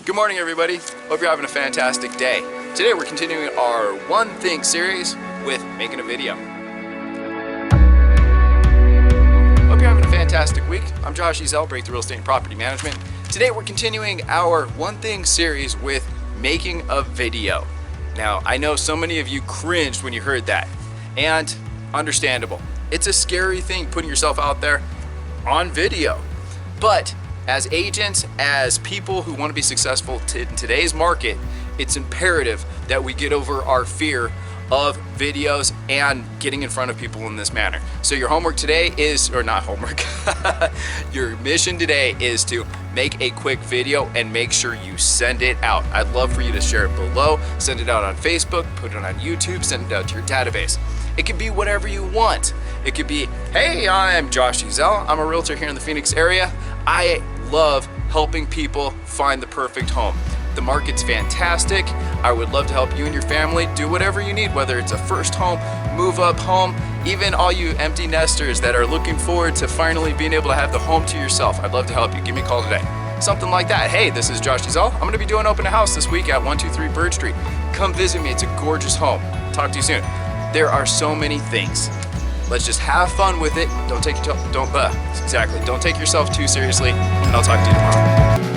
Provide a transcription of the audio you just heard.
Good morning, everybody. Hope you're having a fantastic day. Today we're continuing our One Thing series with making a video. Hope you're having a fantastic week. I'm Josh Ezell, Breakthrough Real Estate and Property Management. Today we're continuing our One Thing series with making a video. Now, I know so many of you cringed when you heard that, and understandable. It's a scary thing putting yourself out there on video, but as agents, as people who want to be successful in today's market, it's imperative that we get over our fear of videos and getting in front of people in this manner. So your homework today is, or not homework, your mission today is to make a quick video and make sure you send it out. I'd love for you to share it below, send it out on Facebook, put it on YouTube, send it out to your database. It could be whatever you want. It could be, hey, I'm Josh Ezell. I'm a realtor here in the Phoenix area. I love helping people find the perfect home. The market's fantastic. I would love to help you and your family do whatever you need, whether it's a first home, move up home, even all you empty nesters that are looking forward to finally being able to have the home to yourself. I'd love to help you. Give me a call today. Something like that. Hey, this is Josh Ezell. I'm gonna be doing open house this week at 123 Bird Street. Come visit me. It's a gorgeous home. Talk to you soon. There are so many things. Let's just have fun with it. Don't take yourself too seriously, and I'll talk to you tomorrow.